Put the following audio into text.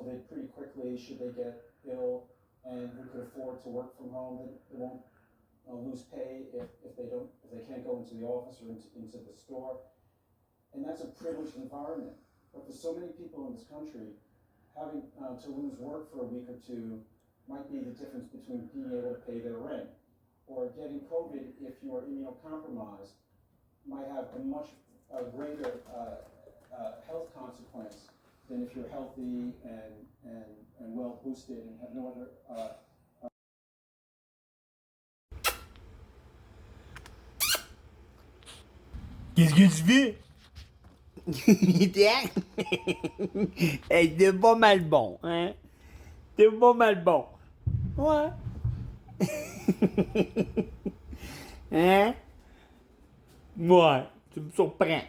they pretty quickly, should they get ill and who could afford to work from home, they won't lose pay if they can't go into the office or into the store. And that's a privileged environment. But for so many people in this country, having to lose work for a week or two might be the difference between being able to pay their rent. Or getting COVID, if you are immunocompromised, might have a much greater health consequence than if you're healthy and well boosted and have no other. Qu'est-ce que tu fais? Tiens! Hey, t'es pas mal bon, hein? T'es pas mal bon. Ouais. Hein? Ouais, tu me surprends.